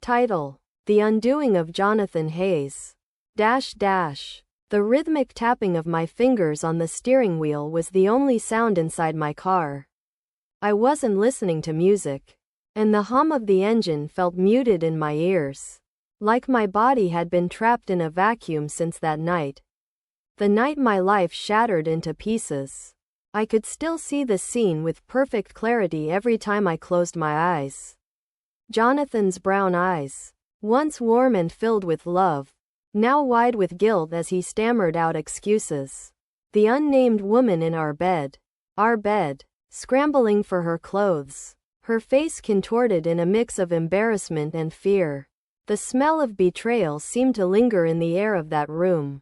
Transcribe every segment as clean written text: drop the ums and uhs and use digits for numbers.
Title: The Undoing of Jonathan Hayes. The rhythmic tapping of my fingers on the steering wheel was the only sound inside my car. I wasn't listening to music, and the hum of the engine felt muted in my ears, like my body had been trapped in a vacuum since that night. The night my life shattered into pieces. I could still see the scene with perfect clarity every time I closed my eyes. Jonathan's brown eyes, once warm and filled with love, now wide with guilt as he stammered out excuses. The unnamed woman in our bed, scrambling for her clothes, her face contorted in a mix of embarrassment and fear. The smell of betrayal seemed to linger in the air of that room,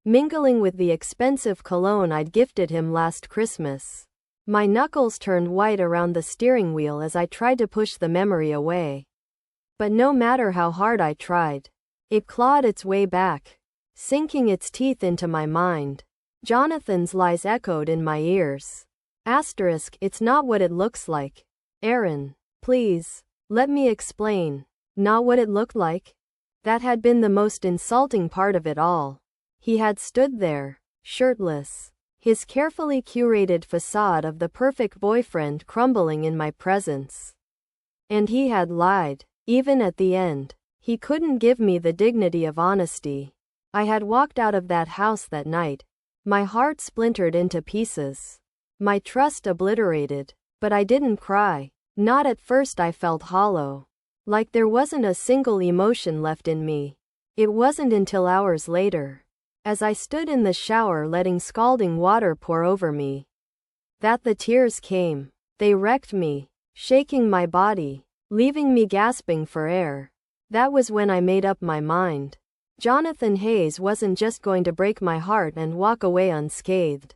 mingling with the expensive cologne I'd gifted him last Christmas. My knuckles turned white around the steering wheel as I tried to push the memory away. But no matter how hard I tried, it clawed its way back, sinking its teeth into my mind. Jonathan's lies echoed in my ears. It's not what it looks like. Aaron, please, let me explain. Not what it looked like? That had been the most insulting part of it all. He had stood there, shirtless, his carefully curated facade of the perfect boyfriend crumbling in my presence. And he had lied, even at the end. He couldn't give me the dignity of honesty. I had walked out of that house that night, my heart splintered into pieces, my trust obliterated, but I didn't cry. Not at first. I felt hollow, like there wasn't a single emotion left in me. It wasn't until hours later, as I stood in the shower letting scalding water pour over me, that the tears came. They wrecked me, shaking my body, leaving me gasping for air. That was when I made up my mind. Jonathan Hayes wasn't just going to break my heart and walk away unscathed.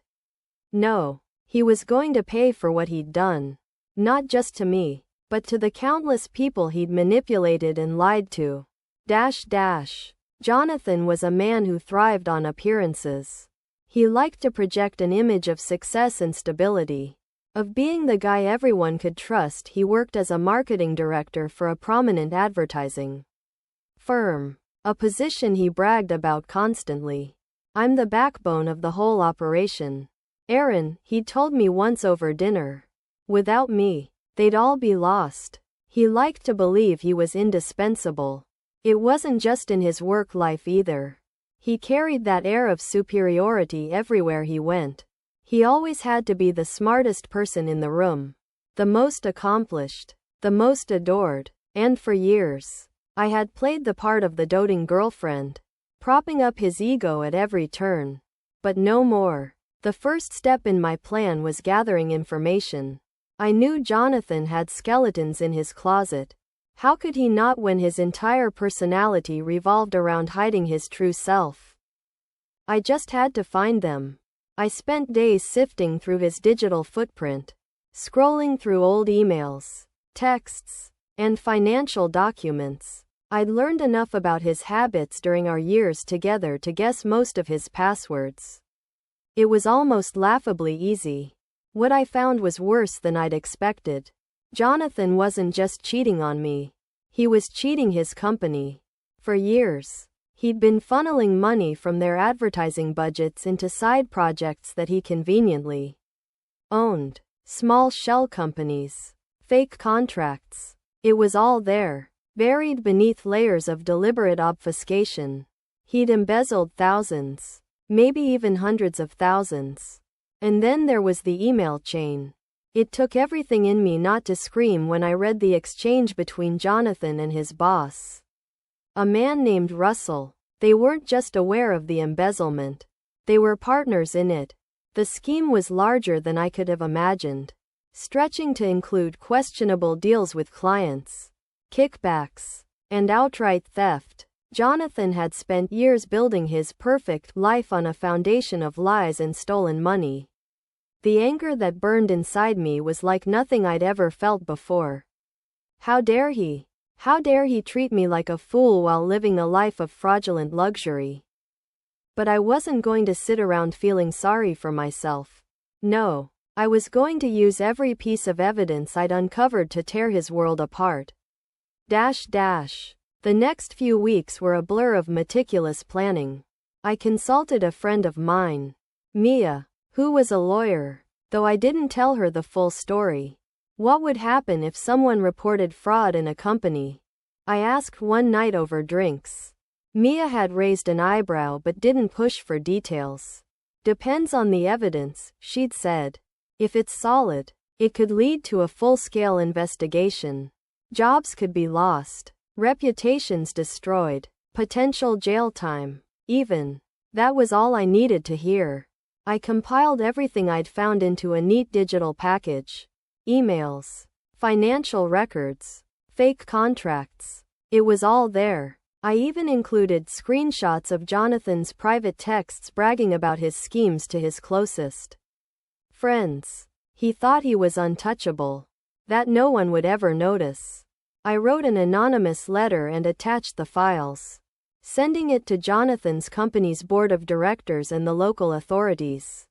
No, he was going to pay for what he'd done. Not just to me, but to the countless people he'd manipulated and lied to. Jonathan was a man who thrived on appearances. He liked to project an image of success and stability, of being the guy everyone could trust. He worked as a marketing director for a prominent advertising firm, a position he bragged about constantly. "I'm the backbone of the whole operation, Aaron," he told me once over dinner. "Without me, they'd all be lost." He liked to believe he was indispensable. It wasn't just in his work life either. He carried that air of superiority everywhere he went. He always had to be the smartest person in the room, the most accomplished, the most adored. And for years, I had played the part of the doting girlfriend, propping up his ego at every turn. But no more. The first step in my plan was gathering information. I knew Jonathan had skeletons in his closet. How could he not when his entire personality revolved around hiding his true self? I just had to find them. I spent days sifting through his digital footprint, scrolling through old emails, texts, and financial documents. I'd learned enough about his habits during our years together to guess most of his passwords. It was almost laughably easy. What I found was worse than I'd expected. Jonathan wasn't just cheating on me. He was cheating his company. For years, he'd been funneling money from their advertising budgets into side projects that he conveniently owned. Small shell companies, fake contracts. It was all there, buried beneath layers of deliberate obfuscation. He'd embezzled thousands, maybe even hundreds of thousands. And then there was the email chain. It took everything in me not to scream when I read the exchange between Jonathan and his boss, a man named Russell. They weren't just aware of the embezzlement, they were partners in it. The scheme was larger than I could have imagined, stretching to include questionable deals with clients, kickbacks, and outright theft. Jonathan had spent years building his perfect life on a foundation of lies and stolen money. The anger that burned inside me was like nothing I'd ever felt before. How dare he? How dare he treat me like a fool while living a life of fraudulent luxury? But I wasn't going to sit around feeling sorry for myself. No, I was going to use every piece of evidence I'd uncovered to tear his world apart. The next few weeks were a blur of meticulous planning. I consulted a friend of mine, Mia, who was a lawyer, though I didn't tell her the full story. What would happen if someone reported fraud in a company? I asked one night over drinks. Mia had raised an eyebrow but didn't push for details. Depends on the evidence, she'd said. If it's solid, it could lead to a full-scale investigation. Jobs could be lost, reputations destroyed, potential jail time, even. That was all I needed to hear. I compiled everything I'd found into a neat digital package. Emails, financial records, fake contracts. It was all there. I even included screenshots of Jonathan's private texts bragging about his schemes to his closest friends. He thought he was untouchable, that no one would ever notice. I wrote an anonymous letter and attached the files, sending it to Jonathan's company's board of directors and the local authorities.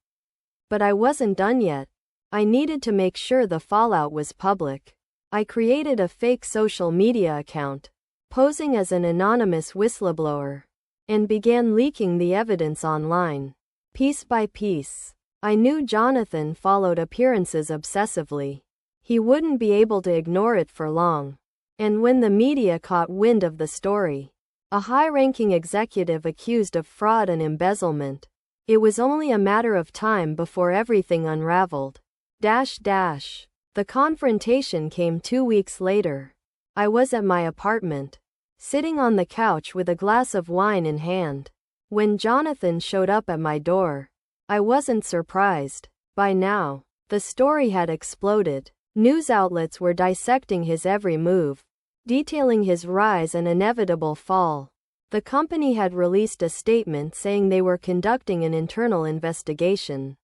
But I wasn't done yet. I needed to make sure the fallout was public. I created a fake social media account, posing as an anonymous whistleblower, and began leaking the evidence online. Piece by piece. I knew Jonathan followed appearances obsessively. He wouldn't be able to ignore it for long. And when the media caught wind of the story, a high-ranking executive accused of fraud and embezzlement, it was only a matter of time before everything unraveled. The confrontation came 2 weeks later. I was at my apartment, sitting on the couch with a glass of wine in hand. When Jonathan showed up at my door, I wasn't surprised. By now, the story had exploded. News outlets were dissecting his every move, detailing his rise and inevitable fall. The company had released a statement saying they were conducting an internal investigation,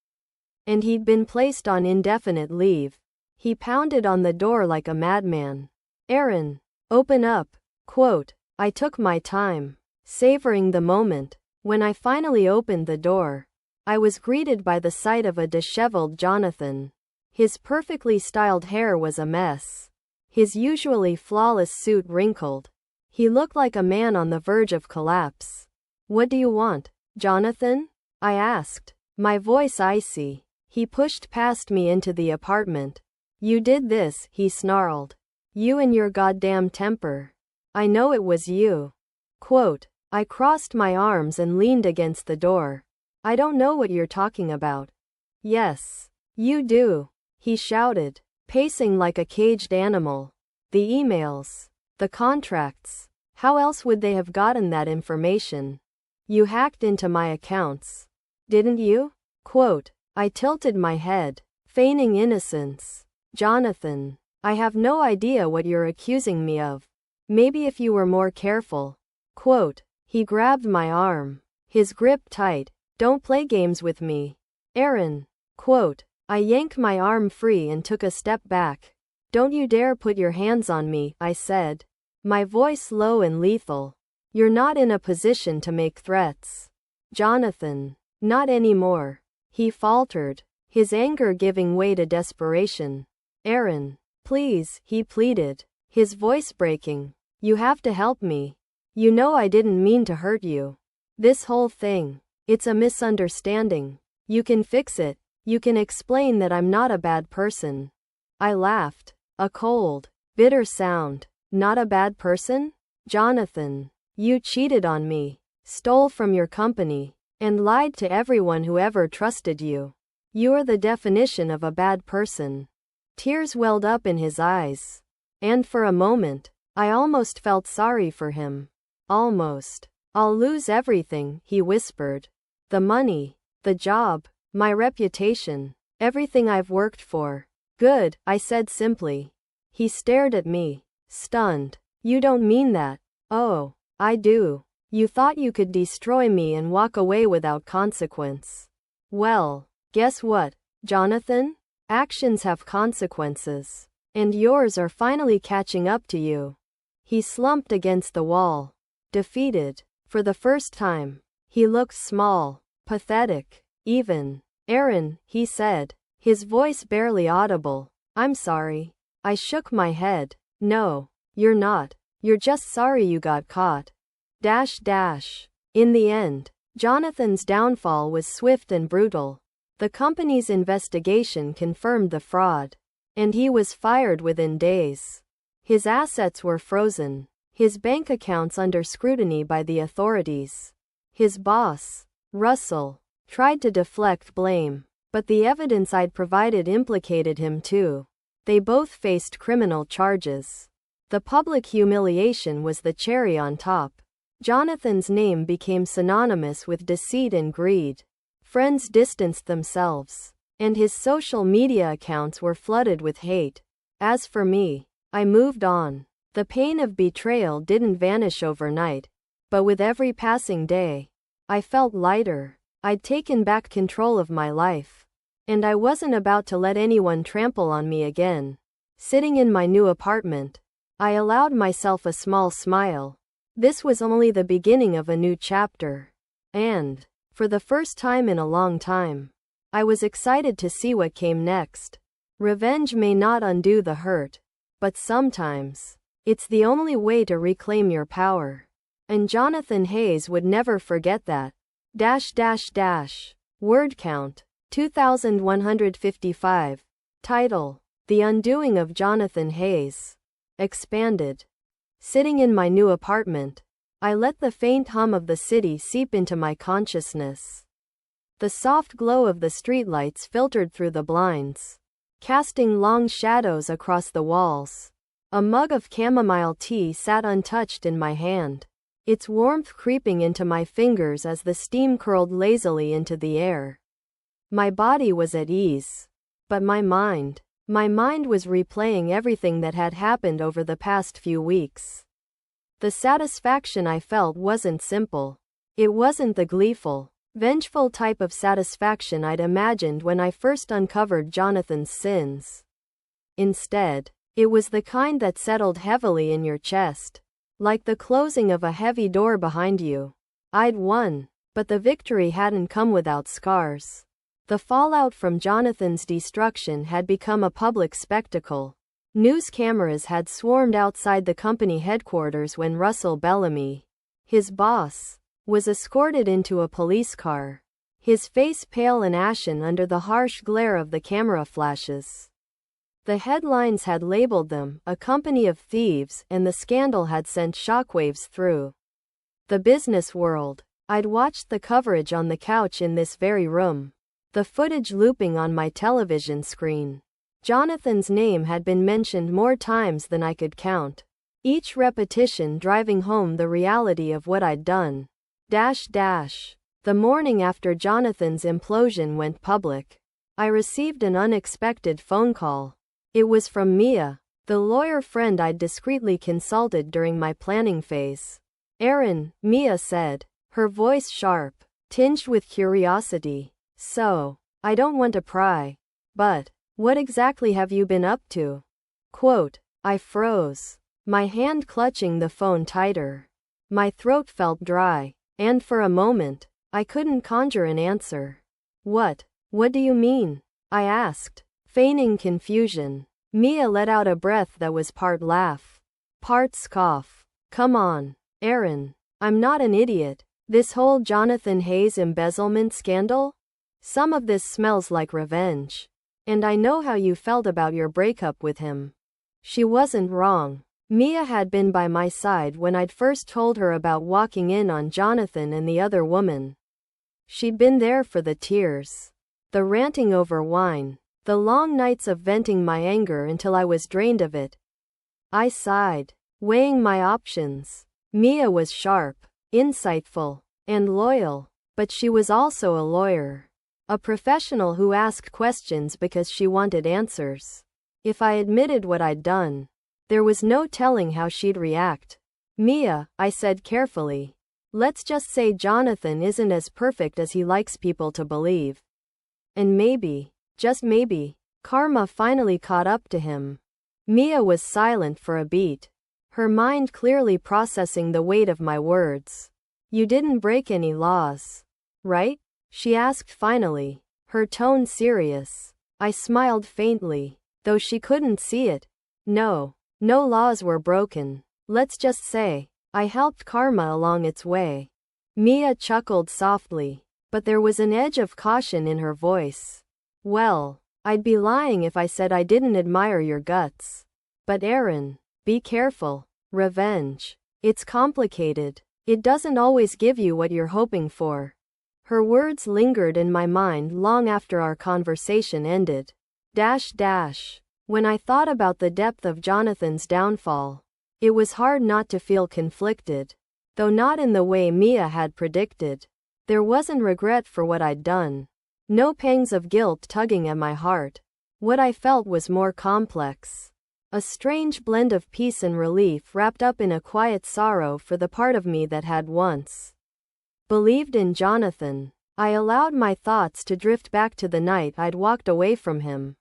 and he'd been placed on indefinite leave. He pounded on the door like a madman. "Aaron, open up." Quote, I took my time, savoring the moment. When I finally opened the door, I was greeted by the sight of a disheveled Jonathan. His perfectly styled hair was a mess, his usually flawless suit wrinkled. He looked like a man on the verge of collapse. "What do you want, Jonathan?" I asked, my voice icy. He pushed past me into the apartment. "You did this," he snarled. "You and your goddamn temper." "I know it was you." Quote, I crossed my arms and leaned against the door. "I don't know what you're talking about." "Yes, you do," he shouted, pacing like a caged animal. "The emails, the contracts. How else would they have gotten that information? You hacked into my accounts, didn't you?" Quote, I tilted my head, feigning innocence. "Jonathan, I have no idea what you're accusing me of. Maybe if you were more careful." Quote, he grabbed my arm, his grip tight. "Don't play games with me, Aaron." Quote, I yanked my arm free and took a step back. "Don't you dare put your hands on me," I said, my voice low and lethal. "You're not in a position to make threats, Jonathan. Not anymore." He faltered, his anger giving way to desperation. "Aaron, please," he pleaded, his voice breaking. "You have to help me. You know I didn't mean to hurt you. This whole thing, it's a misunderstanding. You can fix it. You can explain that I'm not a bad person." I laughed, a cold, bitter sound. "Not a bad person? Jonathan, you cheated on me, stole from your company, and lied to everyone who ever trusted you. You're the definition of a bad person." Tears welled up in his eyes, and for a moment, I almost felt sorry for him. "Almost. I'll lose everything," he whispered. "The money, the job, my reputation, everything I've worked for." "Good," I said simply. He stared at me, stunned. "You don't mean that." "Oh, I do. You thought you could destroy me and walk away without consequence. Well, guess what, Jonathan? Actions have consequences. And yours are finally catching up to you." He slumped against the wall, defeated. For the first time, he looked small, pathetic, even. "Aaron," he said, his voice barely audible, "I'm sorry." I shook my head. "No, you're not. You're just sorry you got caught. In the end, Jonathan's downfall was swift and brutal. The company's investigation confirmed the fraud, and he was fired within days. His assets were frozen, his bank accounts under scrutiny by the authorities. His boss, Russell, tried to deflect blame, but the evidence I'd provided implicated him too. They both faced criminal charges. The public humiliation was the cherry on top. Jonathan's name became synonymous with deceit and greed. Friends distanced themselves, and his social media accounts were flooded with hate. As for me, I moved on. The pain of betrayal didn't vanish overnight, but with every passing day, I felt lighter. I'd taken back control of my life, and I wasn't about to let anyone trample on me again. Sitting in my new apartment, I allowed myself a small smile. This was only the beginning of a new chapter. And, for the first time in a long time, I was excited to see what came next. Revenge may not undo the hurt, but sometimes, it's the only way to reclaim your power. And Jonathan Hayes would never forget that. Word count, 2,155. Title, The Undoing of Jonathan Hayes. Expanded. Sitting in my new apartment, I let the faint hum of the city seep into my consciousness. The soft glow of the streetlights filtered through the blinds, casting long shadows across the walls. A mug of chamomile tea sat untouched in my hand, its warmth creeping into my fingers as the steam curled lazily into the air. My body was at ease, but my mind was replaying everything that had happened over the past few weeks. The satisfaction I felt wasn't simple. It wasn't the gleeful, vengeful type of satisfaction I'd imagined when I first uncovered Jonathan's sins. Instead, it was the kind that settled heavily in your chest, like the closing of a heavy door behind you. I'd won, but the victory hadn't come without scars. The fallout from Jonathan's destruction had become a public spectacle. News cameras had swarmed outside the company headquarters when Russell Bellamy, his boss, was escorted into a police car, his face pale and ashen under the harsh glare of the camera flashes. The headlines had labeled them a company of thieves, and the scandal had sent shockwaves through the business world. I'd watched the coverage on the couch in this very room, the footage looping on my television screen. Jonathan's name had been mentioned more times than I could count, each repetition driving home the reality of what I'd done. The morning after Jonathan's implosion went public, I received an unexpected phone call. It was from Mia, the lawyer friend I'd discreetly consulted during my planning phase. "Aaron," Mia said, her voice sharp, tinged with curiosity. "So, I don't want to pry, but what exactly have you been up to?" Quote, I froze, my hand clutching the phone tighter. My throat felt dry, and for a moment, I couldn't conjure an answer. What do you mean?" I asked, feigning confusion. Mia let out a breath that was part laugh, part scoff. "Come on, Aaron. I'm not an idiot. This whole Jonathan Hayes embezzlement scandal? Some of this smells like revenge. And I know how you felt about your breakup with him." She wasn't wrong. Mia had been by my side when I'd first told her about walking in on Jonathan and the other woman. She'd been there for the tears, the ranting over wine, the long nights of venting my anger until I was drained of it. I sighed, weighing my options. Mia was sharp, insightful, and loyal, but she was also a lawyer, a professional who asked questions because she wanted answers. If I admitted what I'd done, there was no telling how she'd react. "Mia," I said carefully, "let's just say Jonathan isn't as perfect as he likes people to believe. And maybe, just maybe, karma finally caught up to him." Mia was silent for a beat, her mind clearly processing the weight of my words. "You didn't break any laws, right?" she asked finally, her tone serious. I smiled faintly, though she couldn't see it. No laws were broken. Let's just say, I helped karma along its way. Mia chuckled softly, but there was an edge of caution in her voice. Well, I'd be lying if I said I didn't admire your guts. But Aaron, be careful. Revenge. It's complicated. It doesn't always give you what you're hoping for. Her words lingered in my mind long after our conversation ended. When I thought about the depth of Jonathan's downfall, it was hard not to feel conflicted. Though not in the way Mia had predicted. There wasn't regret for what I'd done. No pangs of guilt tugging at my heart. What I felt was more complex. A strange blend of peace and relief wrapped up in a quiet sorrow for the part of me that had once believed in Jonathan. I allowed my thoughts to drift back to the night I'd walked away from him.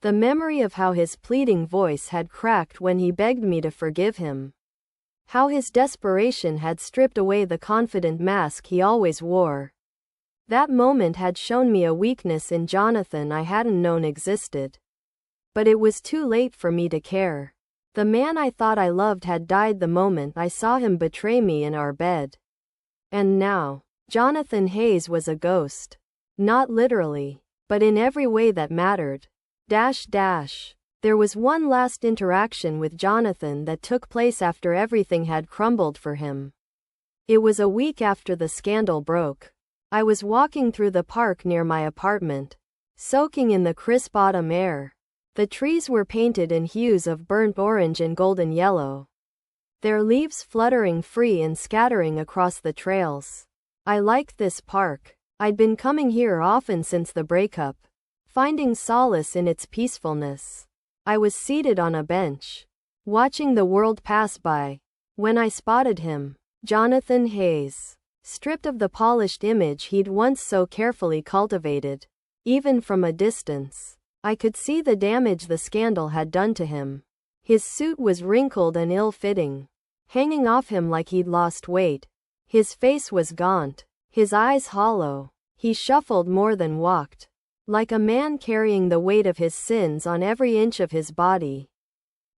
The memory of how his pleading voice had cracked when he begged me to forgive him. How his desperation had stripped away the confident mask he always wore. That moment had shown me a weakness in Jonathan I hadn't known existed. But it was too late for me to care. The man I thought I loved had died the moment I saw him betray me in our bed. And now, Jonathan Hayes was a ghost. Not literally, but in every way that mattered. There was one last interaction with Jonathan that took place after everything had crumbled for him. It was a week after the scandal broke. I was walking through the park near my apartment, soaking in the crisp autumn air. The trees were painted in hues of burnt orange and golden yellow, their leaves fluttering free and scattering across the trails. I liked this park. I'd been coming here often since the breakup, finding solace in its peacefulness. I was seated on a bench, watching the world pass by, when I spotted him, Jonathan Hayes, stripped of the polished image he'd once so carefully cultivated. Even from a distance, I could see the damage the scandal had done to him. His suit was wrinkled and ill-fitting, hanging off him like he'd lost weight. His face was gaunt, his eyes hollow. He shuffled more than walked, like a man carrying the weight of his sins on every inch of his body.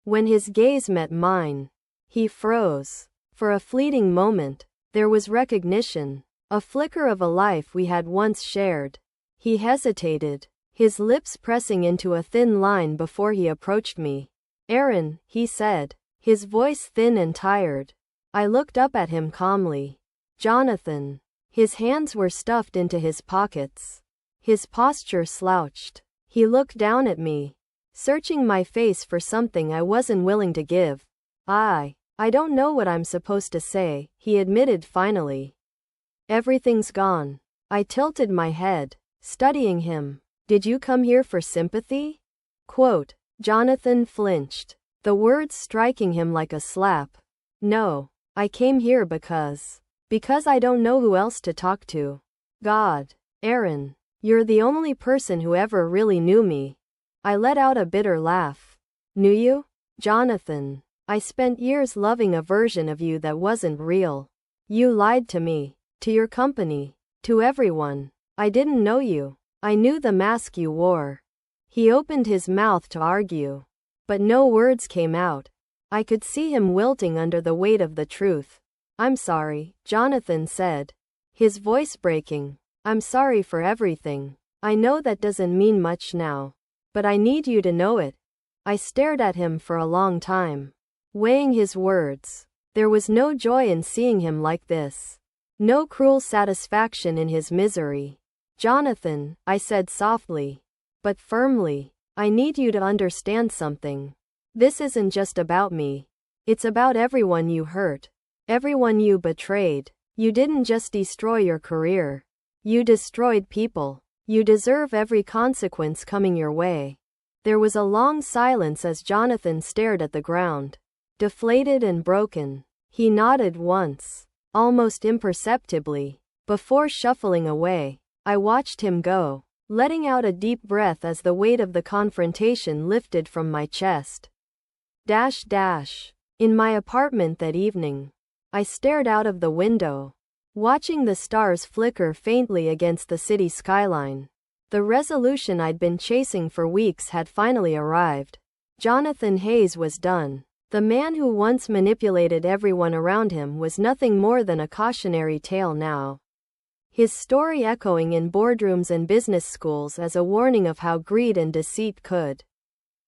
When his gaze met mine, he froze. For a fleeting moment, there was recognition, a flicker of a life we had once shared. He hesitated, his lips pressing into a thin line before he approached me. Aaron, he said, his voice thin and tired. I looked up at him calmly. Jonathan. His hands were stuffed into his pockets. His posture slouched. He looked down at me, searching my face for something I wasn't willing to give. I don't know what I'm supposed to say, he admitted finally. Everything's gone. I tilted my head, studying him. Did you come here for sympathy? Quote. Jonathan flinched, the words striking him like a slap. No, I came here because I don't know who else to talk to. God. Aaron. You're the only person who ever really knew me. I let out a bitter laugh. Knew you? Jonathan. I spent years loving a version of you that wasn't real. You lied to me, to your company, to everyone. I didn't know you. I knew the mask you wore. He opened his mouth to argue, but no words came out. I could see him wilting under the weight of the truth. I'm sorry, Jonathan said, his voice breaking. I'm sorry for everything. I know that doesn't mean much now, but I need you to know it. I stared at him for a long time, weighing his words. There was no joy in seeing him like this. No cruel satisfaction in his misery. Jonathan, I said softly, but firmly, I need you to understand something. This isn't just about me. It's about everyone you hurt, everyone you betrayed. You didn't just destroy your career. You destroyed people. You deserve every consequence coming your way. There was a long silence as Jonathan stared at the ground, deflated and broken. He nodded once, almost imperceptibly, before shuffling away. I watched him go, letting out a deep breath as the weight of the confrontation lifted from my chest. In my apartment that evening, I stared out of the window, watching the stars flicker faintly against the city skyline. The resolution I'd been chasing for weeks had finally arrived. Jonathan Hayes was done. The man who once manipulated everyone around him was nothing more than a cautionary tale now. His story echoing in boardrooms and business schools as a warning of how greed and deceit could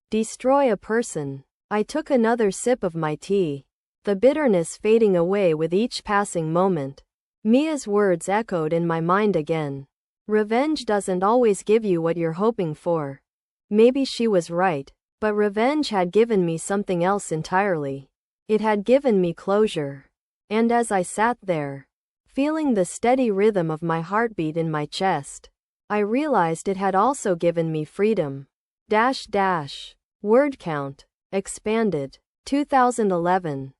destroy a person. I took another sip of my tea, the bitterness fading away with each passing moment. Mia's words echoed in my mind again. Revenge doesn't always give you what you're hoping for. Maybe she was right, but revenge had given me something else entirely. It had given me closure. And as I sat there, feeling the steady rhythm of my heartbeat in my chest, I realized it had also given me freedom. Word count expanded. 2011.